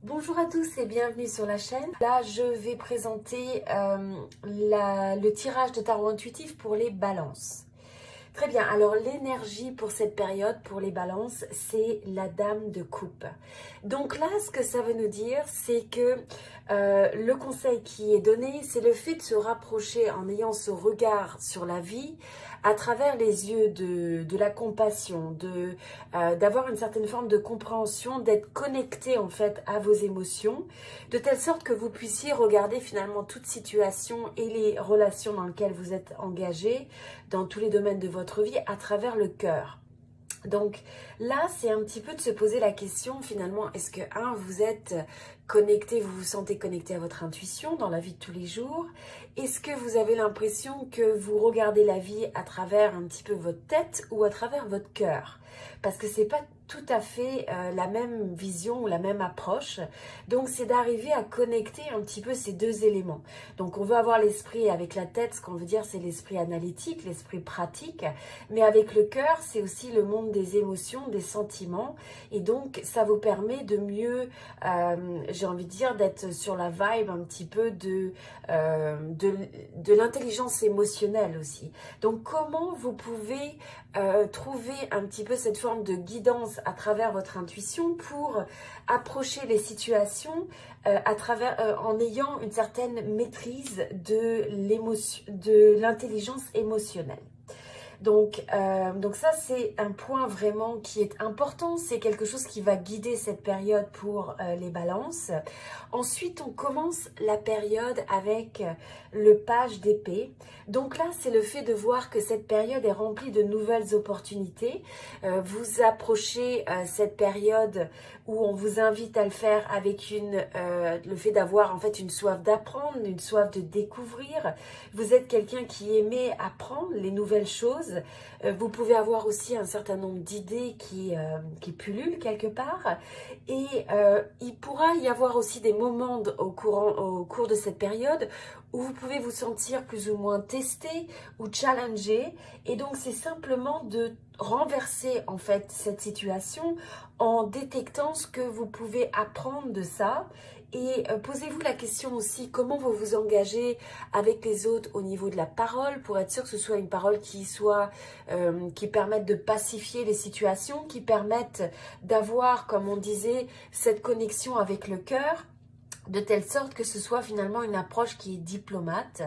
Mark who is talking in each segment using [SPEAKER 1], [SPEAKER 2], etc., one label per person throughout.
[SPEAKER 1] Bonjour à tous et bienvenue sur la chaîne. Là, je vais présenter le tirage de tarot intuitif pour les balances. Très bien, alors l'énergie pour cette période, pour les balances, c'est la dame de coupe. Donc là, ce que ça veut nous dire, c'est que le conseil qui est donné, c'est le fait de se rapprocher en ayant ce regard sur la vie à travers les yeux de la compassion, d'avoir une certaine forme de compréhension, d'être connecté en fait à vos émotions, de telle sorte que vous puissiez regarder finalement toute situation et les relations dans lesquelles vous êtes engagé, dans tous les domaines de votre vie, à travers le cœur. Donc là, c'est un petit peu de se poser la question finalement, est-ce que, vous êtes connecté, vous vous sentez connecté à votre intuition dans la vie de tous les jours? Est-ce que vous avez l'impression que vous regardez la vie à travers un petit peu votre tête ou à travers votre cœur? Parce que c'est pas tout à fait la même vision ou la même approche. Donc c'est d'arriver à connecter un petit peu ces deux éléments. Donc on veut avoir l'esprit avec la tête, ce qu'on veut dire c'est l'esprit analytique, l'esprit pratique, mais avec le cœur c'est aussi le monde des émotions, des sentiments, et donc ça vous permet de mieux, j'ai envie de dire, d'être sur la vibe un petit peu de l'intelligence émotionnelle aussi. Donc comment vous pouvez trouver un petit peu cette forme de guidance à travers votre intuition pour approcher les situations en ayant une certaine maîtrise de l'intelligence émotionnelle. Donc ça, c'est un point vraiment qui est important. C'est quelque chose qui va guider cette période pour les balances. Ensuite, on commence la période avec le page d'épée. Donc là, c'est le fait de voir que cette période est remplie de nouvelles opportunités. Vous approchez cette période où on vous invite à le faire avec le fait d'avoir en fait une soif d'apprendre, une soif de découvrir. Vous êtes quelqu'un qui aimait apprendre les nouvelles choses. Vous pouvez avoir aussi un certain nombre d'idées qui pullulent quelque part. Et il pourra y avoir aussi des moments au cours de cette période où vous pouvez vous sentir plus ou moins testé ou challengé. Et donc c'est simplement de renverser en fait cette situation en détectant ce que vous pouvez apprendre de ça. Et posez-vous la question aussi, comment vous vous engagez avec les autres au niveau de la parole pour être sûr que ce soit une parole qui permette de pacifier les situations, qui permette d'avoir, comme on disait, cette connexion avec le cœur, de telle sorte que ce soit finalement une approche qui est diplomate.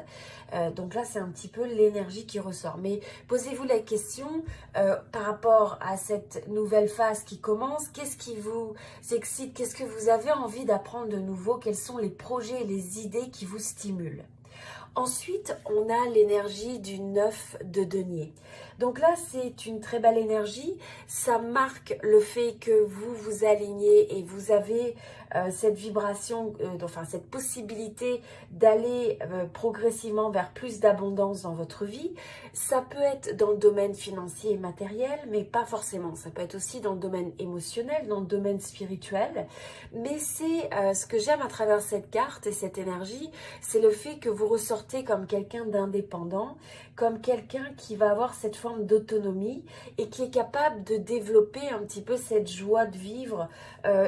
[SPEAKER 1] Donc là, c'est un petit peu l'énergie qui ressort. Mais posez-vous la question par rapport à cette nouvelle phase qui commence. Qu'est-ce qui vous excite? Qu'est-ce que vous avez envie d'apprendre de nouveau? Quels sont les projets et les idées qui vous stimulent? Ensuite, on a l'énergie du 9 de denier. Donc là, c'est une très belle énergie. Ça marque le fait que vous vous alignez et vous avez cette vibration, enfin cette possibilité d'aller progressivement vers plus d'abondance dans votre vie. Ça peut être dans le domaine financier et matériel, mais pas forcément. Ça peut être aussi dans le domaine émotionnel, dans le domaine spirituel. Mais c'est ce que j'aime à travers cette carte et cette énergie, c'est le fait que vous ressortez comme quelqu'un d'indépendant, comme quelqu'un qui va avoir cette forme d'autonomie et qui est capable de développer un petit peu cette joie de vivre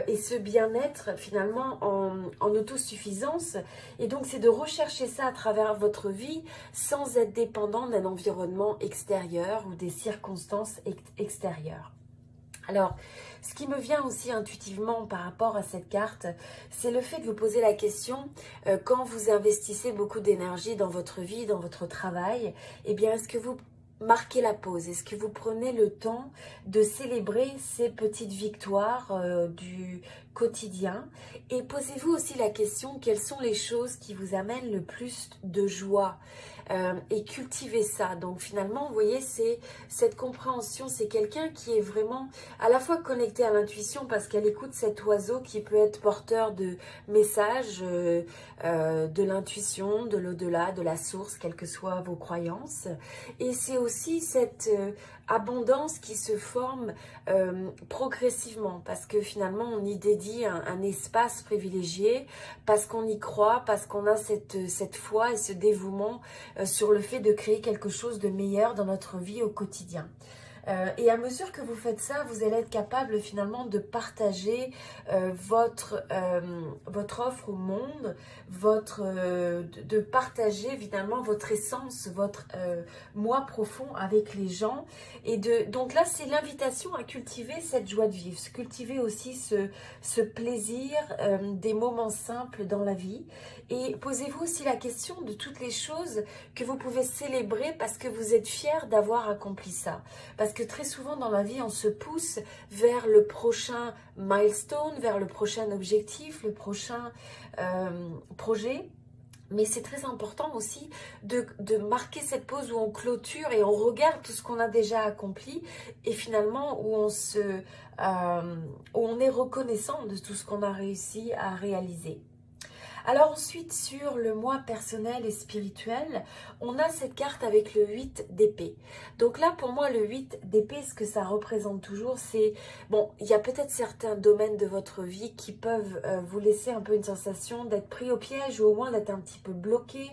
[SPEAKER 1] et ce bien-être finalement en autosuffisance. Et donc c'est de rechercher ça à travers votre vie sans être dépendant d'un environnement extérieur ou des circonstances extérieures. Alors, ce qui me vient aussi intuitivement par rapport à cette carte, c'est le fait de vous poser la question, quand vous investissez beaucoup d'énergie dans votre vie, dans votre travail, eh bien, est-ce que vous marquez la pause? Est-ce que vous prenez le temps de célébrer ces petites victoires du quotidien? Et posez-vous aussi la question, quelles sont les choses qui vous amènent le plus de joie? Et cultivez ça. Donc finalement, vous voyez, c'est cette compréhension, c'est quelqu'un qui est vraiment à la fois connecté à l'intuition parce qu'elle écoute cet oiseau qui peut être porteur de messages de l'intuition, de l'au-delà, de la source, quelles que soient vos croyances. Et c'est aussi cette abondance qui se forme progressivement parce que finalement on y dédie un espace privilégié parce qu'on y croit, parce qu'on a cette foi et ce dévouement sur le fait de créer quelque chose de meilleur dans notre vie au quotidien. Et à mesure que vous faites ça, vous allez être capable finalement de partager votre offre au monde, de partager finalement votre essence, votre moi profond avec les gens. Donc là, c'est l'invitation à cultiver cette joie de vivre, cultiver aussi ce plaisir des moments simples dans la vie. Et posez-vous aussi la question de toutes les choses que vous pouvez célébrer parce que vous êtes fiers d'avoir accompli ça. Parce que très souvent dans la vie, on se pousse vers le prochain milestone, vers le prochain objectif, le prochain projet. Mais c'est très important aussi de marquer cette pause où on clôture et on regarde tout ce qu'on a déjà accompli et finalement où on est reconnaissant de tout ce qu'on a réussi à réaliser. Alors ensuite, sur le moi personnel et spirituel, on a cette carte avec le 8 d'épée. Donc là, pour moi, le 8 d'épée, ce que ça représente toujours, c'est... Bon, il y a peut-être certains domaines de votre vie qui peuvent vous laisser un peu une sensation d'être pris au piège ou au moins d'être un petit peu bloqué.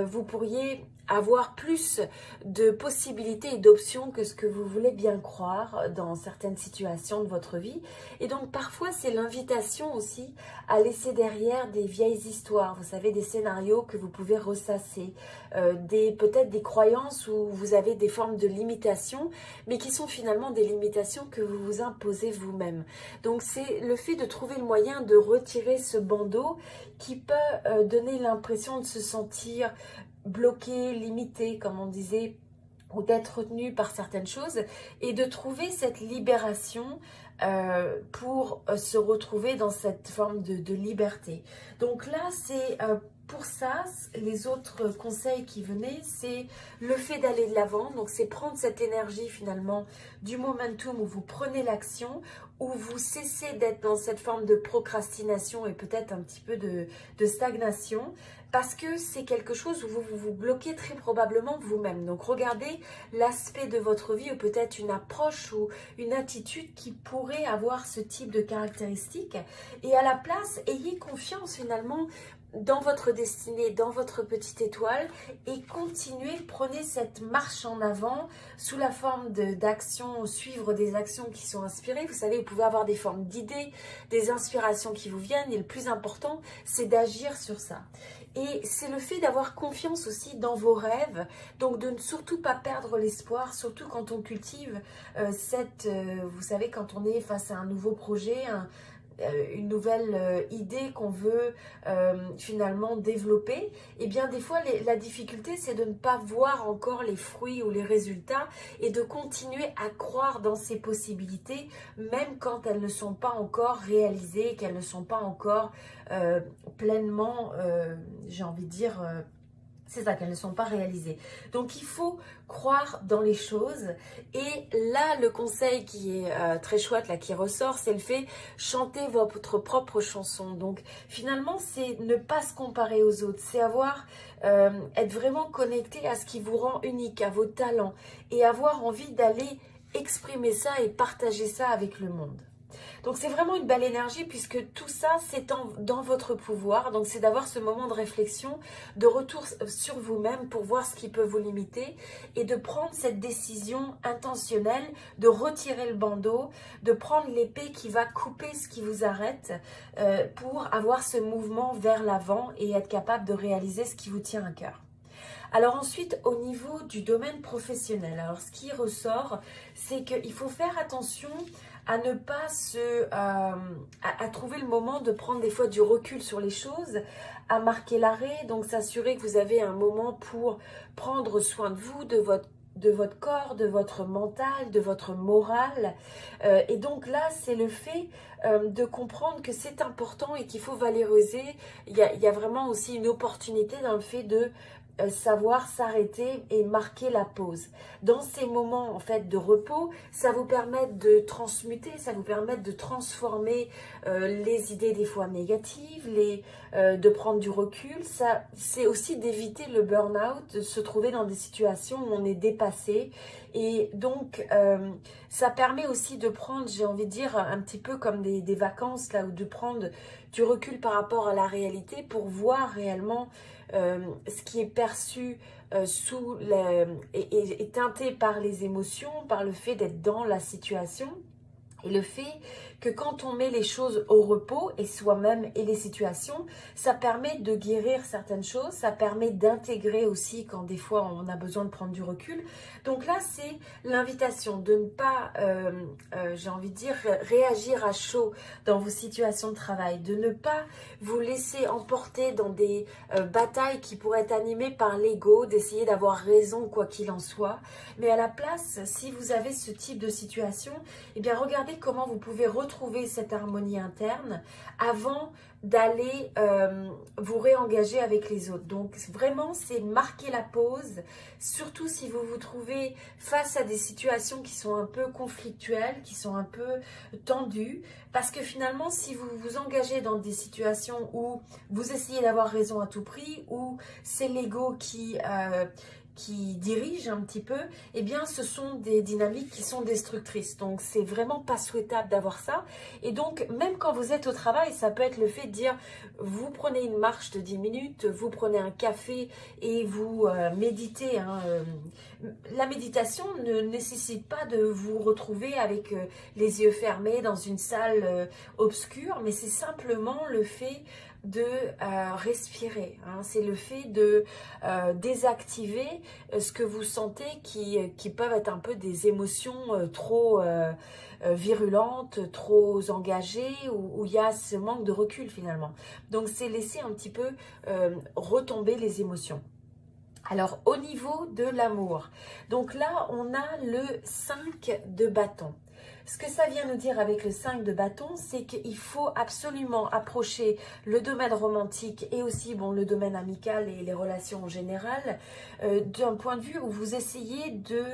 [SPEAKER 1] Vous pourriez avoir plus de possibilités et d'options que ce que vous voulez bien croire dans certaines situations de votre vie. Et donc parfois c'est l'invitation aussi à laisser derrière des vieilles histoires, vous savez, des scénarios que vous pouvez ressasser, peut-être des croyances où vous avez des formes de limitations, mais qui sont finalement des limitations que vous vous imposez vous-même. Donc c'est le fait de trouver le moyen de retirer ce bandeau qui peut donner l'impression de se sentir bloqué, limité, comme on disait, ou d'être retenu par certaines choses, et de trouver cette libération pour se retrouver dans cette forme de liberté. Donc là, c'est pour ça, les autres conseils qui venaient, c'est le fait d'aller de l'avant, donc c'est prendre cette énergie finalement du momentum où vous prenez l'action, où vous cessez d'être dans cette forme de procrastination et peut-être un petit peu de stagnation, parce que c'est quelque chose où vous vous bloquez très probablement vous-même. Donc regardez l'aspect de votre vie ou peut-être une approche ou une attitude qui pourrait avoir ce type de caractéristiques. Et à la place, ayez confiance finalement dans votre destinée, dans votre petite étoile et continuez, prenez cette marche en avant sous la forme d'actions, suivre des actions qui sont inspirées. Vous savez, vous pouvez avoir des formes d'idées, des inspirations qui vous viennent et le plus important, c'est d'agir sur ça. Et c'est le fait d'avoir confiance aussi dans vos rêves, donc de ne surtout pas perdre l'espoir, surtout quand on cultive vous savez, quand on est face à un nouveau projet, une nouvelle idée qu'on veut finalement développer, et bien des fois la difficulté c'est de ne pas voir encore les fruits ou les résultats et de continuer à croire dans ces possibilités même quand elles ne sont pas encore réalisées, qu'elles ne sont pas encore pleinement, j'ai envie de dire... c'est ça, qu'elles ne sont pas réalisées. Donc, il faut croire dans les choses. Et là, le conseil qui est très chouette, là, qui ressort, c'est le fait chanter votre propre chanson. Donc, finalement, c'est ne pas se comparer aux autres. C'est être vraiment connecté à ce qui vous rend unique, à vos talents. Et avoir envie d'aller exprimer ça et partager ça avec le monde. Donc c'est vraiment une belle énergie puisque tout ça c'est dans votre pouvoir. Donc c'est d'avoir ce moment de réflexion, de retour sur vous-même pour voir ce qui peut vous limiter et de prendre cette décision intentionnelle, de retirer le bandeau, de prendre l'épée qui va couper ce qui vous arrête pour avoir ce mouvement vers l'avant et être capable de réaliser ce qui vous tient à cœur. Alors ensuite, au niveau du domaine professionnel, alors ce qui ressort, c'est qu'il faut faire attention à ne pas à trouver le moment de prendre des fois du recul sur les choses, à marquer l'arrêt, donc s'assurer que vous avez un moment pour prendre soin de vous, de votre corps, de votre mental, de votre morale. Et donc là, c'est le fait de comprendre que c'est important et qu'il faut valoriser. Il y a vraiment aussi une opportunité dans le fait de savoir s'arrêter et marquer la pause. Dans ces moments en fait de repos, ça vous permet de transmuter, ça vous permet de transformer les idées des fois négatives, de prendre du recul. Ça, c'est aussi d'éviter le burn-out, de se trouver dans des situations où on est dépassé. Et donc, ça permet aussi de prendre, j'ai envie de dire, un petit peu comme des vacances, là, ou de prendre du recul par rapport à la réalité pour voir réellement ce qui est perçu est teinté par les émotions, par le fait d'être dans la situation. Et le fait que quand on met les choses au repos, et soi-même et les situations, ça permet de guérir certaines choses, ça permet d'intégrer aussi quand des fois on a besoin de prendre du recul. Donc là, c'est l'invitation de ne pas, j'ai envie de dire, réagir à chaud dans vos situations de travail, de ne pas vous laisser emporter dans des batailles qui pourraient être animées par l'ego, d'essayer d'avoir raison quoi qu'il en soit. Mais à la place, si vous avez ce type de situation, eh bien regardez comment vous pouvez retrouver cette harmonie interne avant d'aller vous réengager avec les autres. Donc vraiment, c'est marquer la pause, surtout si vous vous trouvez face à des situations qui sont un peu conflictuelles, qui sont un peu tendues, parce que finalement, si vous vous engagez dans des situations où vous essayez d'avoir raison à tout prix, où c'est l'ego qui dirige un petit peu, eh bien ce sont des dynamiques qui sont destructrices. Donc c'est vraiment pas souhaitable d'avoir ça. Et donc même quand vous êtes au travail, ça peut être le fait de dire, vous prenez une marche de 10 minutes, vous prenez un café et vous méditez. La méditation ne nécessite pas de vous retrouver avec les yeux fermés dans une salle obscure, mais c'est simplement le fait de respirer. C'est le fait de désactiver ce que vous sentez qui peuvent être un peu des émotions trop virulentes, trop engagées, où il y a ce manque de recul finalement. Donc c'est laisser un petit peu retomber les émotions. Alors au niveau de l'amour, donc là on a le 5 de bâton. Ce que ça vient nous dire avec le 5 de bâton, c'est qu'il faut absolument approcher le domaine romantique et aussi le domaine amical et les relations en général d'un point de vue où vous essayez de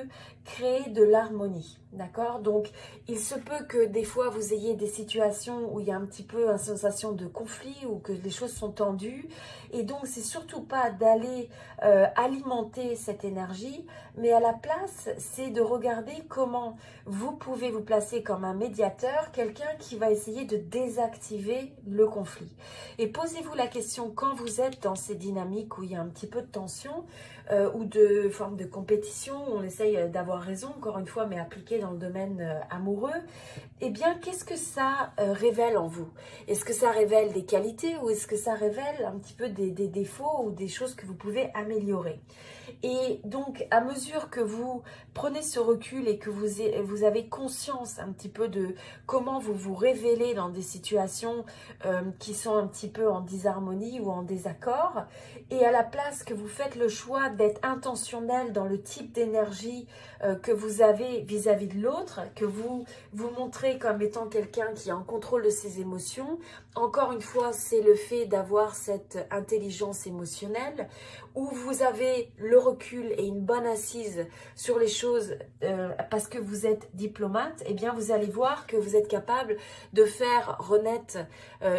[SPEAKER 1] créer de l'harmonie. D'accord? Donc, il se peut que des fois, vous ayez des situations où il y a un petit peu une sensation de conflit ou que les choses sont tendues. Et donc, c'est surtout pas d'aller alimenter cette énergie, mais à la place, c'est de regarder comment vous pouvez vous placer comme un médiateur, quelqu'un qui va essayer de désactiver le conflit. Et posez-vous la question, quand vous êtes dans ces dynamiques où il y a un petit peu de tension ou de forme de compétition, où on essaye d'avoir raison, encore une fois, mais appliqué dans le domaine amoureux, eh bien, qu'est-ce que ça révèle en vous? Est-ce que ça révèle des qualités ou est-ce que ça révèle un petit peu des défauts ou des choses que vous pouvez améliorer? Et donc, à mesure que vous prenez ce recul et que vous avez conscience un petit peu de comment vous vous révélez dans des situations qui sont un petit peu en disharmonie ou en désaccord, et à la place que vous faites le choix d'être intentionnel dans le type d'énergie que vous avez vis-à-vis de l'autre, que vous vous montrez comme étant quelqu'un qui est en contrôle de ses émotions, encore une fois, c'est le fait d'avoir cette intelligence émotionnelle où vous avez le recul et une bonne assise sur les choses parce que vous êtes diplomate, eh bien vous allez voir que vous êtes capable de faire renaître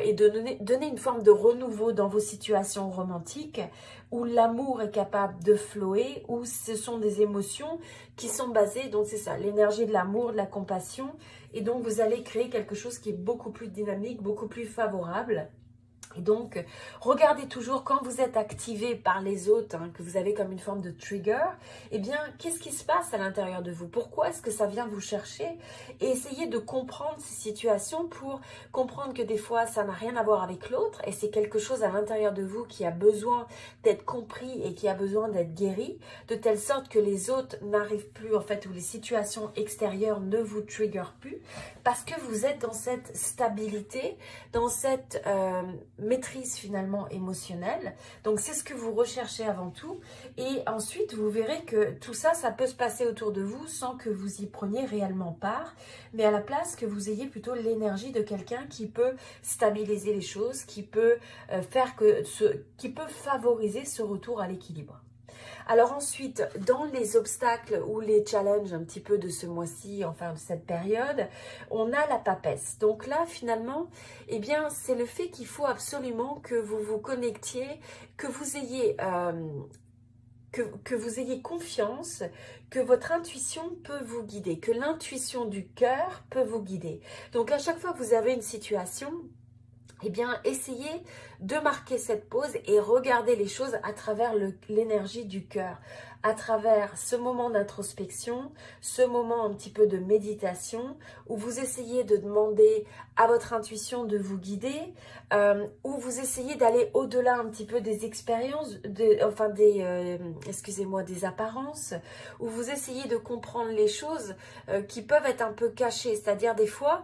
[SPEAKER 1] et de donner une forme de renouveau dans vos situations romantiques où l'amour est capable de flower, où ce sont des émotions qui sont basées, donc c'est ça, l'énergie de l'amour, de la compassion, et donc vous allez créer quelque chose qui est beaucoup plus dynamique, beaucoup plus favorable. Et donc, regardez toujours quand vous êtes activé par les autres, que vous avez comme une forme de trigger, eh bien, qu'est-ce qui se passe à l'intérieur de vous? Pourquoi est-ce que ça vient vous chercher? Et essayez de comprendre ces situations pour comprendre que des fois, ça n'a rien à voir avec l'autre et c'est quelque chose à l'intérieur de vous qui a besoin d'être compris et qui a besoin d'être guéri, de telle sorte que les autres n'arrivent plus, en fait, ou les situations extérieures ne vous triggerent plus, parce que vous êtes dans cette stabilité, dans cette maîtrise finalement émotionnelle. Donc c'est ce que vous recherchez avant tout et ensuite vous verrez que tout ça, ça peut se passer autour de vous sans que vous y preniez réellement part, mais à la place que vous ayez plutôt l'énergie de quelqu'un qui peut stabiliser les choses, qui peut qui peut favoriser ce retour à l'équilibre. Alors ensuite, dans les obstacles ou les challenges un petit peu de ce mois-ci, enfin de cette période, on a la papesse. Donc là, finalement, eh bien, c'est le fait qu'il faut absolument que vous vous connectiez, que vous ayez... que vous ayez confiance que votre intuition peut vous guider, que l'intuition du cœur peut vous guider. Donc à chaque fois que vous avez une situation, eh bien, essayez de marquer cette pause et regarder les choses à travers l'énergie du cœur, à travers ce moment d'introspection, ce moment un petit peu de méditation, où vous essayez de demander à votre intuition de vous guider, où vous essayez d'aller au-delà un petit peu des expériences, excusez-moi, des apparences, où vous essayez de comprendre les choses qui peuvent être un peu cachées, c'est-à-dire des fois,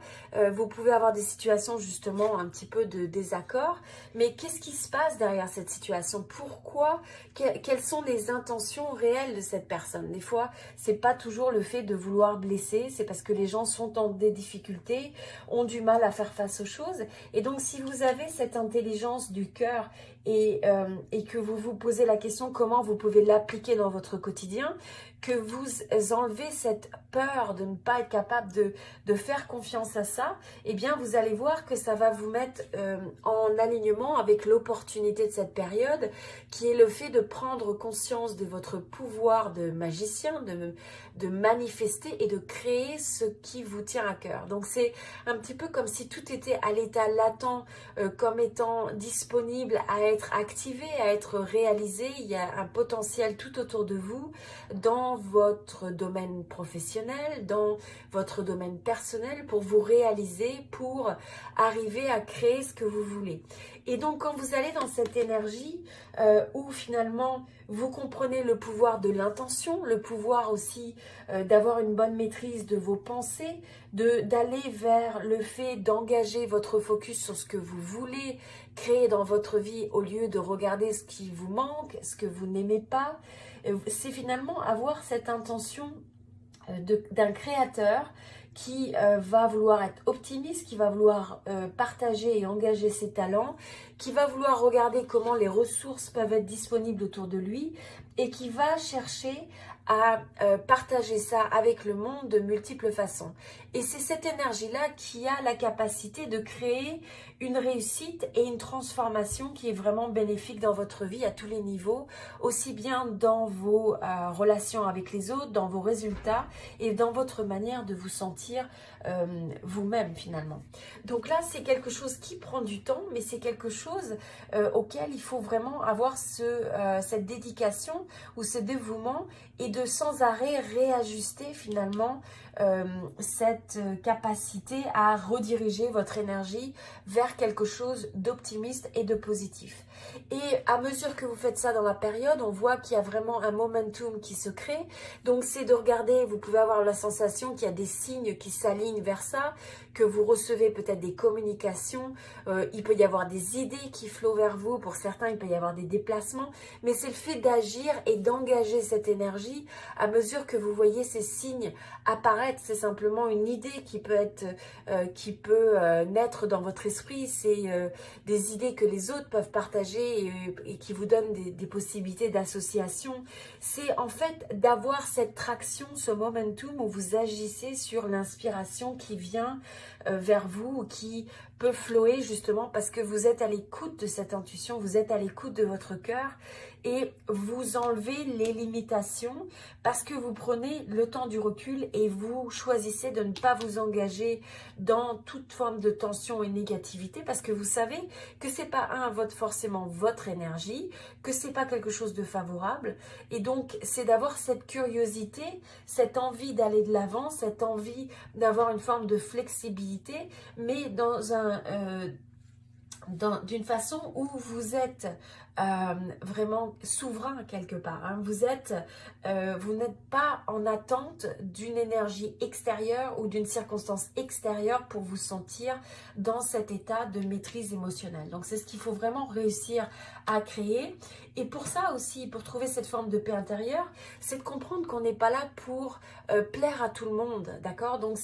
[SPEAKER 1] vous pouvez avoir des situations justement un petit peu de désaccord, mais qu'est-ce qui se passe derrière cette situation? Pourquoi? Quelles sont les intentions réelles de cette personne? Des fois, c'est pas toujours le fait de vouloir blesser, c'est parce que les gens sont dans des difficultés, ont du mal à faire face aux choses. Et donc, si vous avez cette intelligence du cœur et que vous vous posez la question comment vous pouvez l'appliquer dans votre quotidien, que vous enlevez cette peur de ne pas être capable de faire confiance à ça, eh bien vous allez voir que ça va vous mettre en alignement avec l'opportunité de cette période, qui est le fait de prendre conscience de votre pouvoir de magicien, de manifester et de créer ce qui vous tient à cœur. Donc c'est un petit peu comme si tout était à l'état latent, comme étant disponible à être activé, à être réalisé. Il y a un potentiel tout autour de vous, dans votre domaine professionnel, dans votre domaine personnel, pour vous réaliser, pour arriver à créer ce que vous voulez. Et donc quand vous allez dans cette énergie où finalement vous comprenez le pouvoir de l'intention, le pouvoir aussi d'avoir une bonne maîtrise de vos pensées, d'aller vers le fait d'engager votre focus sur ce que vous voulez créer dans votre vie au lieu de regarder ce qui vous manque, ce que vous n'aimez pas, c'est finalement avoir cette intention d'un créateur qui va vouloir être optimiste, qui va vouloir partager et engager ses talents, qui va vouloir regarder comment les ressources peuvent être disponibles autour de lui et qui va chercher à partager ça avec le monde de multiples façons. Et c'est cette énergie-là qui a la capacité de créer une réussite et une transformation qui est vraiment bénéfique dans votre vie à tous les niveaux, aussi bien dans vos relations avec les autres, dans vos résultats et dans votre manière de vous sentir vous-même finalement. Donc là, c'est quelque chose qui prend du temps, mais c'est quelque chose auquel il faut vraiment avoir cette dédication ou ce dévouement et de sans arrêt réajuster finalement cette capacité à rediriger votre énergie vers quelque chose d'optimiste et de positif. Et à mesure que vous faites ça dans la période, on voit qu'il y a vraiment un momentum qui se crée. Donc c'est de regarder, vous pouvez avoir la sensation qu'il y a des signes qui s'alignent vers ça, que vous recevez peut-être des communications, il peut y avoir des idées qui flottent vers vous, pour certains il peut y avoir des déplacements, mais c'est le fait d'agir et d'engager cette énergie à mesure que vous voyez ces signes apparaître. C'est simplement une idée qui peut naître dans votre esprit, c'est des idées que les autres peuvent partager et qui vous donnent des possibilités d'association. C'est en fait d'avoir cette traction, ce momentum où vous agissez sur l'inspiration qui vient vers vous, qui peut flower justement parce que vous êtes à l'écoute de cette intuition, vous êtes à l'écoute de votre cœur et vous enlevez les limitations parce que vous prenez le temps du recul et vous choisissez de ne pas vous engager dans toute forme de tension et négativité parce que vous savez que c'est pas forcément votre énergie, que c'est pas quelque chose de favorable et donc c'est d'avoir cette curiosité, cette envie d'aller de l'avant, cette envie d'avoir une forme de flexibilité, mais d'une façon où vous êtes vraiment souverain quelque part. Hein. Vous n'êtes pas en attente d'une énergie extérieure ou d'une circonstance extérieure pour vous sentir dans cet état de maîtrise émotionnelle. Donc c'est ce qu'il faut vraiment réussir à créer. Et pour ça aussi, pour trouver cette forme de paix intérieure, c'est de comprendre qu'on n'est pas là pour plaire à tout le monde, d'accord? Donc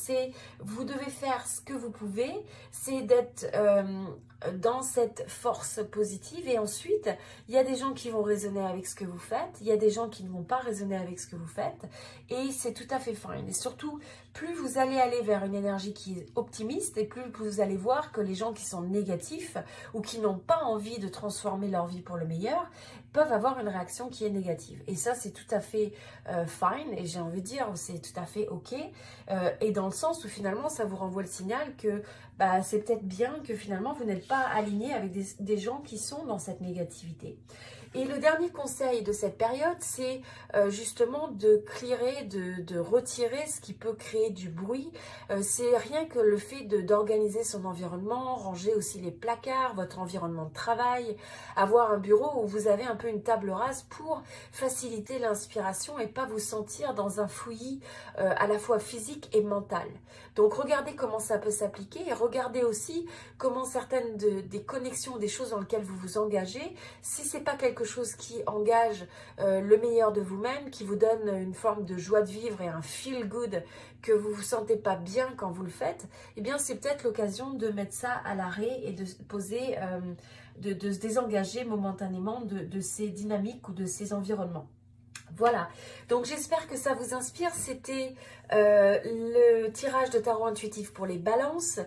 [SPEAKER 1] vous devez faire ce que vous pouvez, c'est d'être dans cette force positive. Et ensuite, il y a des gens qui vont résonner avec ce que vous faites, il y a des gens qui ne vont pas résonner avec ce que vous faites, et c'est tout à fait fine. Et surtout, plus vous allez aller vers une énergie qui est optimiste, et plus vous allez voir que les gens qui sont négatifs ou qui n'ont pas envie de transformer leur vie pour le meilleur peuvent avoir une réaction qui est négative. Et ça, c'est tout à fait fine, et j'ai envie de dire, c'est tout à fait ok, et dans le sens où finalement, ça vous renvoie le signal que bah, c'est peut-être bien que finalement, vous n'êtes pas aligné avec des gens qui sont dans cette négativité. Et le dernier conseil de cette période, c'est justement de clearer, de retirer ce qui peut créer du bruit. C'est rien que le fait d'organiser son environnement, ranger aussi les placards, votre environnement de travail, avoir un bureau où vous avez un peu une table rase pour faciliter l'inspiration et pas vous sentir dans un fouillis à la fois physique et mental. Donc regardez comment ça peut s'appliquer et regardez aussi comment certaines des connexions, des choses dans lesquelles vous vous engagez, si c'est pas quelque chose qui engage le meilleur de vous-même, qui vous donne une forme de joie de vivre et un feel good que vous vous sentez pas bien quand vous le faites, eh bien c'est peut-être l'occasion de mettre ça à l'arrêt et de poser, de se désengager momentanément de ces dynamiques ou de ces environnements. Voilà, donc j'espère que ça vous inspire. C'était le tirage de tarot intuitif pour les balances.